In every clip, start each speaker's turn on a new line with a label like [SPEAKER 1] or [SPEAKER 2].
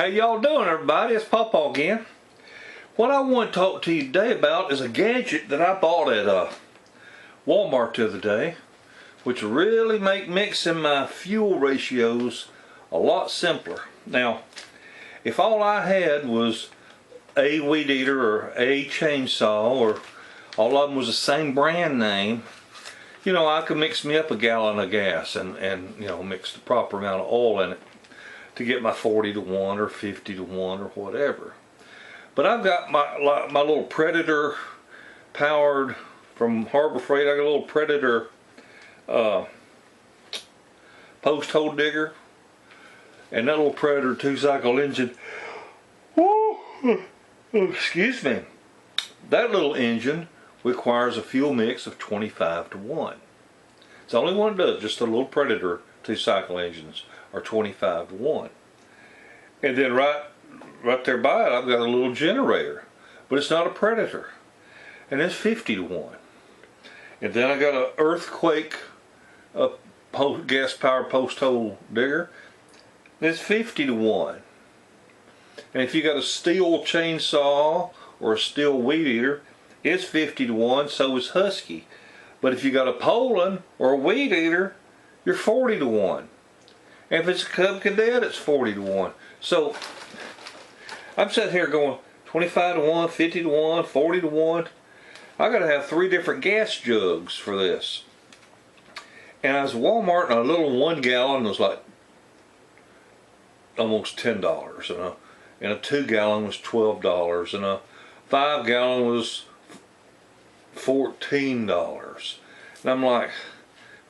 [SPEAKER 1] How y'all doing, everybody? It's PawPaw again. What I want to talk to you today about is a gadget that I bought at Walmart the other day, which really make mixing my fuel ratios a lot simpler. Now, if all I had was a weed eater or a chainsaw, or all of them was the same brand name, you know, I could mix me up a gallon of gas and you know, mix the proper amount of oil in it to get my 40 to 1 or 50 to 1 or whatever. But I've got my little Predator powered from Harbor Freight. I got a little Predator post hole digger, and that little Predator 2-cycle engine, woo, excuse me, that little engine requires a fuel mix of 25 to 1. It's the only one it does, just the little Predator 2-cycle engines are 25 to 1. And then right there by it, I've got a little generator, but it's not a Predator, and it's 50 to 1. And then I got an Earthquake gas powered post hole digger, and it's 50 to 1. And if you got a steel chainsaw or a steel weed eater, it's 50 to 1, so is Husky. But if you got a Poland or a weed eater, you're 40 to 1. And if it's a Cub Cadet, it's 40 to 1. So I'm sitting here going 25 to 1, 50 to 1, 40 to 1. I gotta have 3 different gas jugs for this. And I was at Walmart, and a little 1 gallon was like almost $10, and a 2 gallon was $12, and a 5 gallon was $14. And I'm like,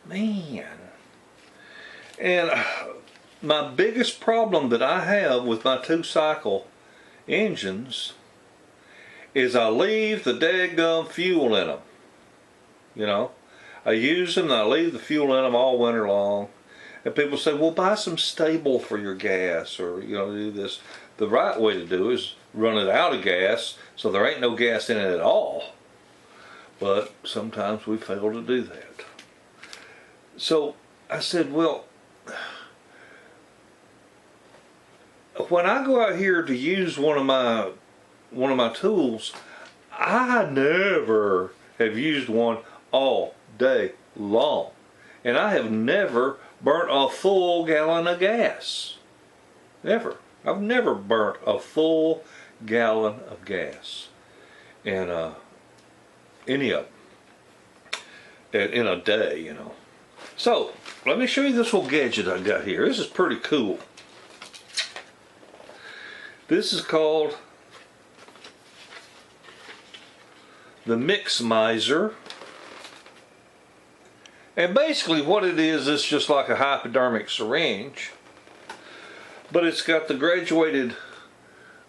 [SPEAKER 1] man. And my biggest problem that I have with my 2-cycle engines is I leave the daggum fuel in them. You know, I use them and I leave the fuel in them all winter long. And people say, well, buy some stable for your gas, or, you know, do this. The right way to do is run it out of gas so there ain't no gas in it at all. But sometimes we fail to do that. So I said, well, when I go out here to use one of my tools, I never have used one all day long, and I have never burnt a full gallon of gas. Never. I've never burnt a full gallon of gas in any of them in a day, you know. So let me show you this little gadget I got here. This is pretty cool. This is called the MixMizer. And basically what it is, it's just like a hypodermic syringe, but it's got the graduated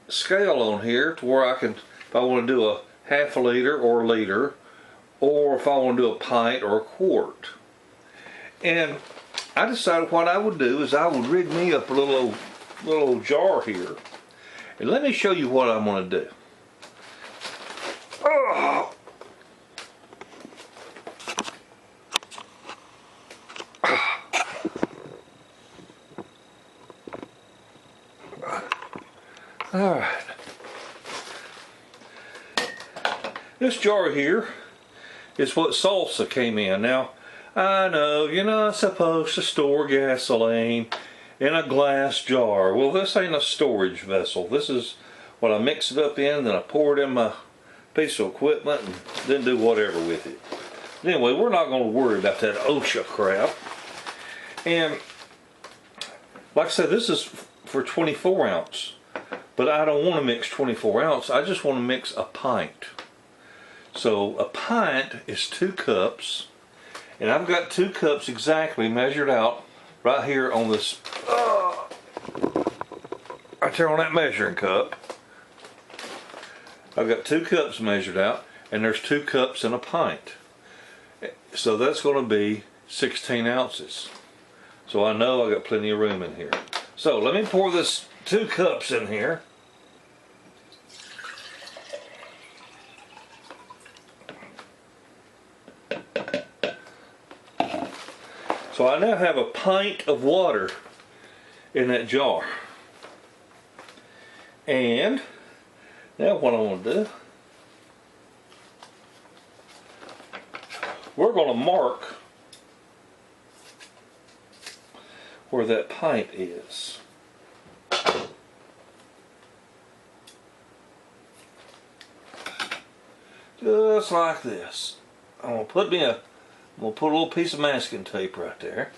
[SPEAKER 1] scale on here to where I can, if I want to do a half a liter or a liter, or if I want to do a pint or a quart. And I decided what I would do is I would rig me up a little old jar here. And let me show you what I'm going to do. Oh. Alright. This jar here is what salsa came in. Now, I know you're not supposed to store gasoline in a glass jar. Well, this ain't a storage vessel. This is what I mix it up in, then I pour it in my piece of equipment and then do whatever with it. But anyway, we're not going to worry about that OSHA crap. And like I said, this is for 24 ounce. But I don't want to mix 24 ounce. I just want to mix a pint. So a pint is 2 cups. And I've got 2 cups exactly measured out right here on this, right there on that measuring cup. I've got 2 cups measured out, and there's 2 cups in a pint. So that's going to be 16 ounces. So I know I got plenty of room in here. So let me pour this 2 cups in here. So I now have a pint of water in that jar. And now what I want to do, we're going to mark where that paint is. Just like this. I'm gonna put a little piece of masking tape right there.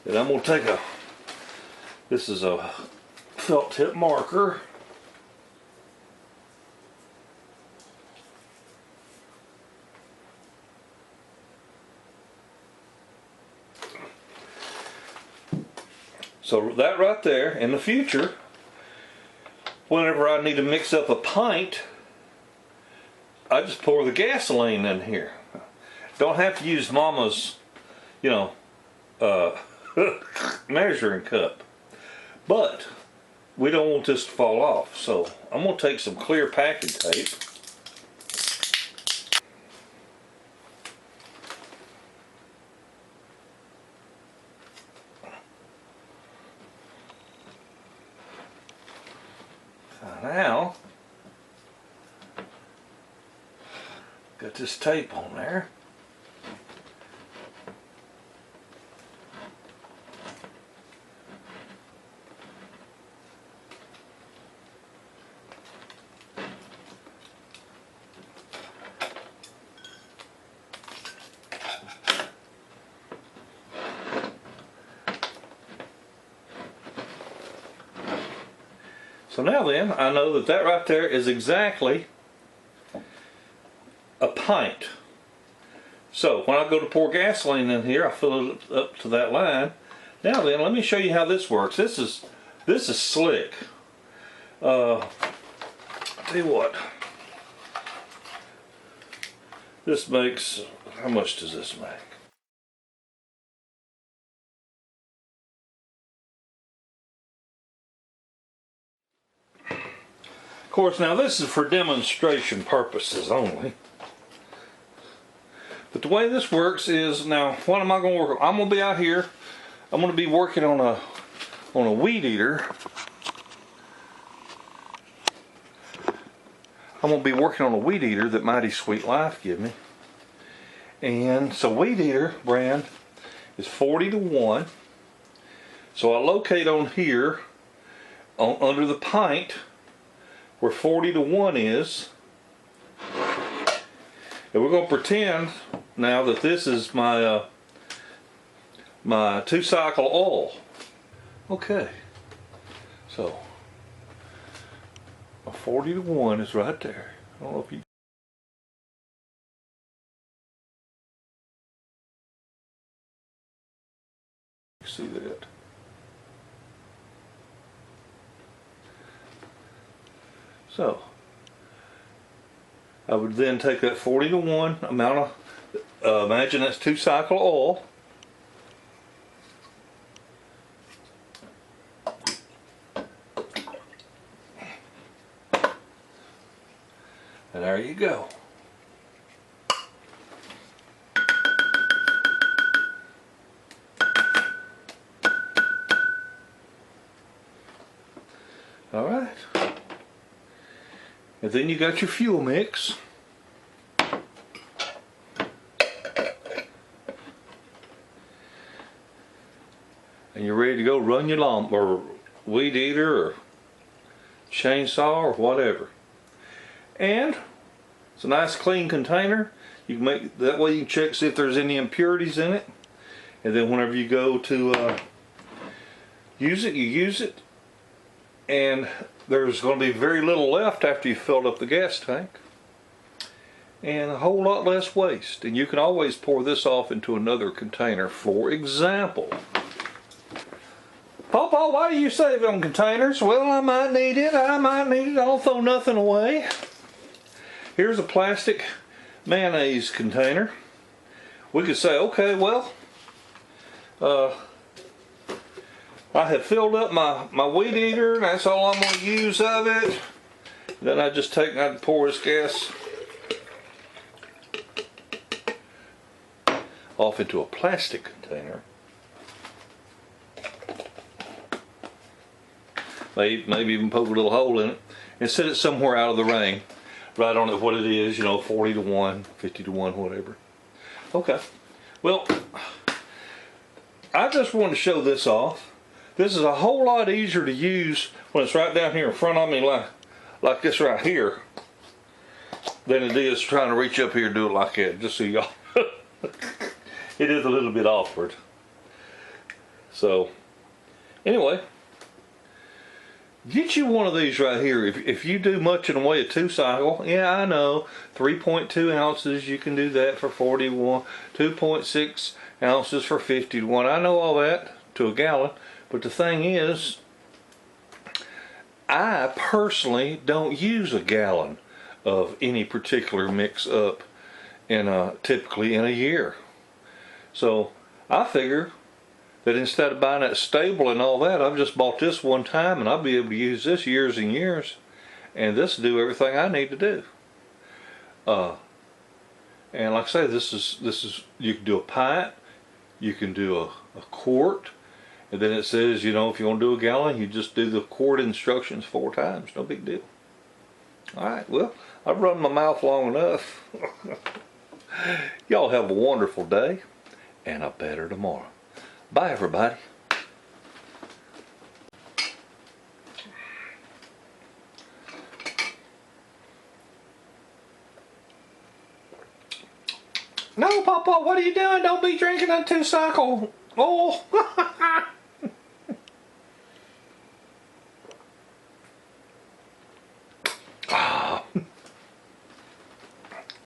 [SPEAKER 1] Then I'm gonna take this is a felt tip marker. So that right there, in the future, whenever I need to mix up a pint, I just pour the gasoline in here. Don't have to use Mama's, measuring cup. But we don't want this to fall off, so I'm going to take some clear packing tape. Now, got this tape on there. So now then, I know that right there is exactly a pint. So when I go to pour gasoline in here, I fill it up to that line. Now then, let me show you how this works. This is slick. Tell you what. This makes, how much does this make? Of course, now this is for demonstration purposes only. But the way this works is, now what am I going to work on? I'm going to be out here. I'm going to be working on a weed eater. I'm going to be working on a weed eater that Mighty Sweet Life give me. And so weed eater brand is 40-1. So I locate on here, under the pint, where 40-1 is, and we're going to pretend now that this is my my 2-cycle oil. Okay, so a 40-1 is right there. I don't know if you see that. So I would then take that 40-1 amount of, imagine that's 2-cycle oil. And there you go. All right. And then you got your fuel mix. And you're ready to go run your lawn or weed eater or chainsaw or whatever. And it's a nice clean container. You can make that way, you can check see if there's any impurities in it. And then whenever you go to use it, you use it. And there's going to be very little left after you filled up the gas tank. And a whole lot less waste. And you can always pour this off into another container. For example, PawPaw, why do you save on containers? Well, I might need it. I might need it. I'll throw nothing away. Here's a plastic mayonnaise container. We could say, okay, well, I have filled up my weed eater, and that's all I'm going to use of it. Then I just take and I pour this gas off into a plastic container. maybe even poke a little hole in it, and set it somewhere out of the rain. Right on it what it is, you know, 40 to 1, 50 to 1, whatever. Okay, well, I just wanted to show this off. This is a whole lot easier to use when it's right down here in front of me like this right here than it is trying to reach up here and do it like that, just so y'all. It is a little bit awkward. So, anyway, get you one of these right here. If you do much in the way of 2-cycle, yeah, I know, 3.2 ounces, you can do that for 41, 2.6 ounces for 50 to 1. I know all that to a gallon, but the thing is, I personally don't use a gallon of any particular mix up typically in a year. So I figure that instead of buying that stable and all that, I've just bought this one time and I'll be able to use this years and years, and this will do everything I need to do. And like I say, this is you can do a pint, you can do a quart, and then it says, you know, if you want to do a gallon, you just do the quart instructions 4 times. No big deal. Alright, well, I've run my mouth long enough. Y'all have a wonderful day and a better tomorrow. Bye, everybody. No, PawPaw, what are you doing? Don't be drinking that 2-cycle. Oh.